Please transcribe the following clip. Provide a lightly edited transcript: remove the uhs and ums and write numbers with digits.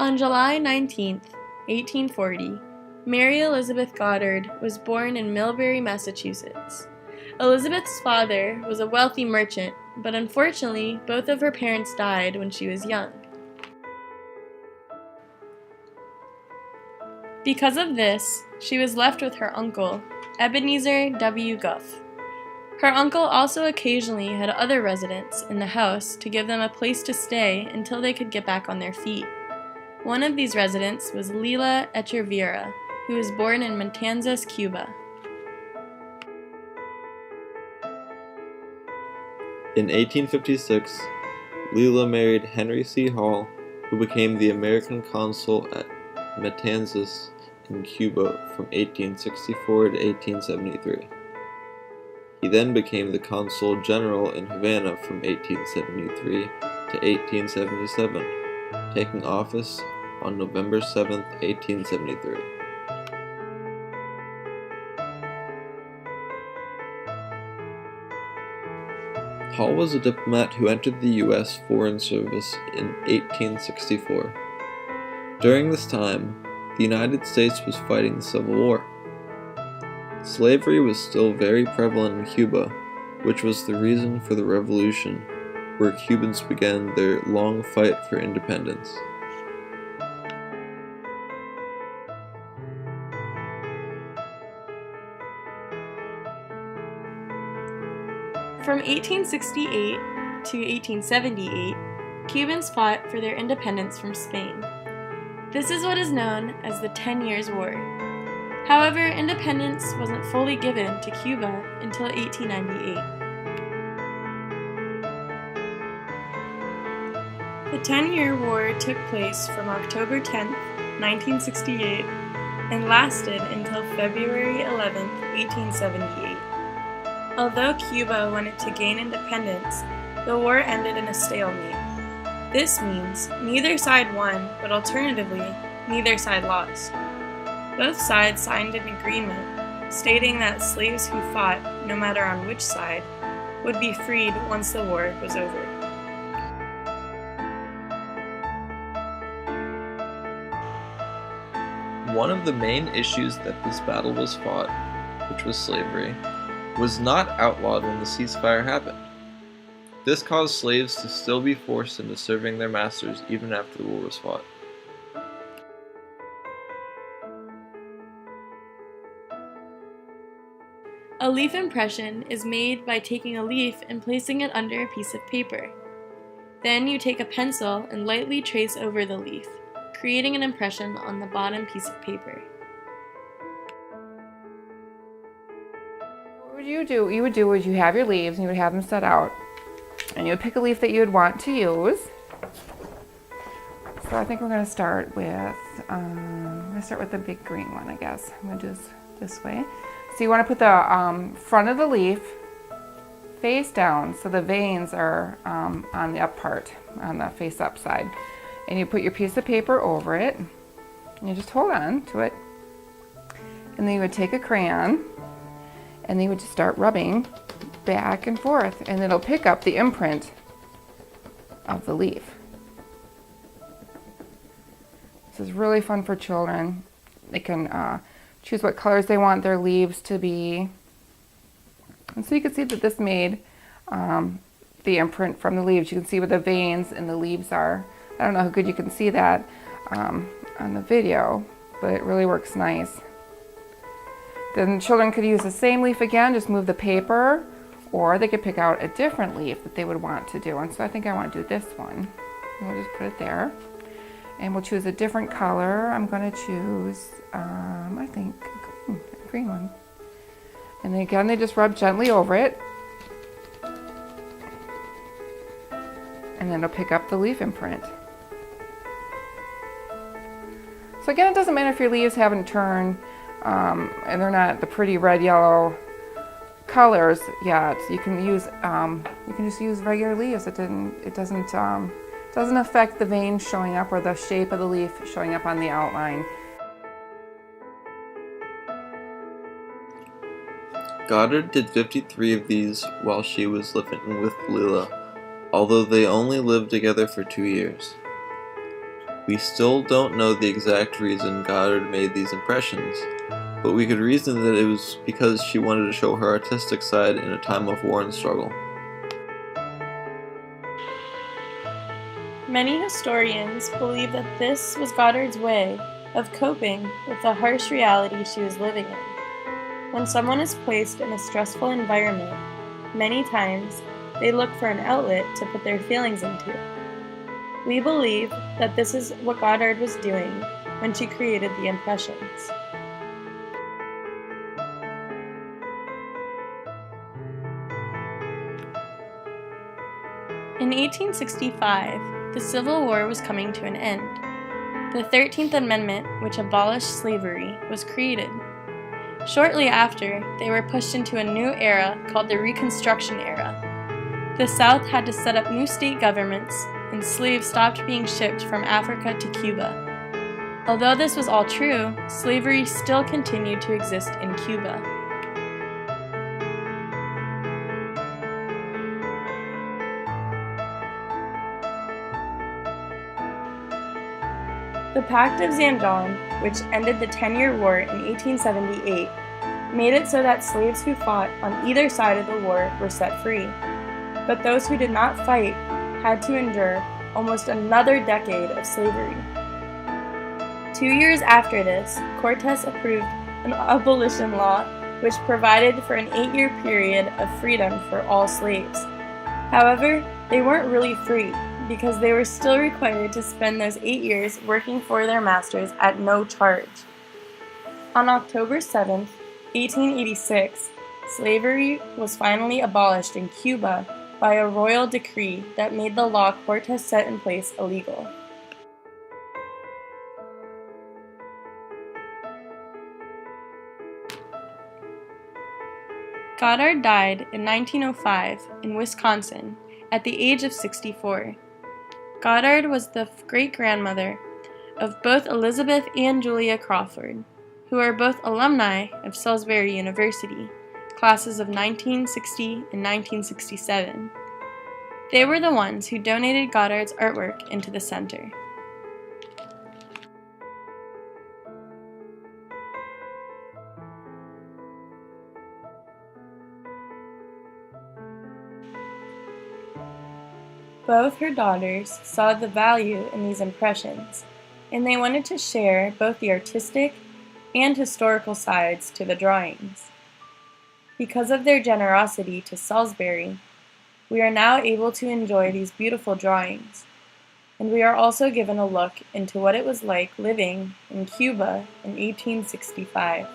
On July 19, 1840, Mary Elizabeth Goddard was born in Millbury, Massachusetts. Elizabeth's father was a wealthy merchant, but unfortunately, both of her parents died when she was young. Because of this, she was left with her uncle, Ebenezer W. Guff. Her uncle also occasionally had other residents in the house to give them a place to stay until they could get back on their feet. One of these residents was Leila Echeverria, who was born in Matanzas, Cuba. In 1856, Leila married Henry C. Hall, who became the American consul at Matanzas in Cuba from 1864 to 1873. He then became the consul general in Havana from 1873 to 1877, taking office on November 7, 1873. Hall was a diplomat who entered the U.S. Foreign Service in 1864. During this time, the United States was fighting the Civil War. Slavery was still very prevalent in Cuba, which was the reason for the revolution, where Cubans began their long fight for independence. From 1868 to 1878, Cubans fought for their independence from Spain. This is what is known as the 10 Years' War. However, independence wasn't fully given to Cuba until 1898. The 10-Year War took place from October 10, 1968, and lasted until February 11, 1878. Although Cuba wanted to gain independence, the war ended in a stalemate. This means neither side won, but alternatively, neither side lost. Both sides signed an agreement stating that slaves who fought, no matter on which side, would be freed once the war was over. One of the main issues that this battle was fought, which was slavery, was not outlawed when the ceasefire happened. This caused slaves to still be forced into serving their masters even after the war was fought. A leaf impression is made by taking a leaf and placing it under a piece of paper. Then you take a pencil and lightly trace over the leaf, creating an impression on the bottom piece of paper. What you would do is you have your leaves and you would have them set out, and you would pick a leaf that you would want to use. So I think we're going to start with the big green one, I guess. I'm going to do this way. So you want to put the front of the leaf face down, so the veins are on the up part, on the face up side. And you put your piece of paper over it, and you just hold on to it. And then you would take a crayon, and then you would just start rubbing back and forth, and it'll pick up the imprint of the leaf. This is really fun for children. They can choose what colors they want their leaves to be. And so you can see that this made the imprint from the leaves. You can see where the veins in the leaves are. I don't know how good you can see that on the video, but it really works nice. Then children could use the same leaf again, just move the paper, or they could pick out a different leaf that they would want to do. And so I think I want to do this one. And we'll just put it there. And we'll choose a different color. I'm going to choose, I think, a green one. And then again, they just rub gently over it. And then it'll pick up the leaf imprint. So again, it doesn't matter if your leaves haven't turned and they're not the pretty red, yellow colors yet. You can just use regular leaves. It doesn't affect the veins showing up or the shape of the leaf showing up on the outline. Goddard did 53 of these while she was living with Leila, although they only lived together for 2 years. We still don't know the exact reason Goddard made these impressions, but we could reason that it was because she wanted to show her artistic side in a time of war and struggle. Many historians believe that this was Goddard's way of coping with the harsh reality she was living in. When someone is placed in a stressful environment, many times they look for an outlet to put their feelings into. We believe that this is what Goddard was doing when she created the impressions. In 1865, the Civil War was coming to an end. The 13th Amendment, which abolished slavery, was created. Shortly after, they were pushed into a new era called the Reconstruction era. The South had to set up new state governments, and slaves stopped being shipped from Africa to Cuba. Although this was all true, slavery still continued to exist in Cuba. The Pact of Zanjan, which ended the 10-year war in 1878, made it so that slaves who fought on either side of the war were set free. But those who did not fight had to endure almost another decade of slavery. 2 years after this, Cortes approved an abolition law which provided for an 8-year period of freedom for all slaves. However, they weren't really free because they were still required to spend those 8 years working for their masters at no charge. On October 7, 1886, slavery was finally abolished in Cuba by a royal decree that made the law Cortes set in place illegal. Goddard died in 1905 in Wisconsin at the age of 64. Goddard was the great-grandmother of both Elizabeth and Julia Crawford, who are both alumni of Salisbury University, classes of 1960 and 1967. They were the ones who donated Goddard's artwork into the center. Both her daughters saw the value in these impressions, and they wanted to share both the artistic and historical sides to the drawings. Because of their generosity to Salisbury, we are now able to enjoy these beautiful drawings, and we are also given a look into what it was like living in Cuba in 1865.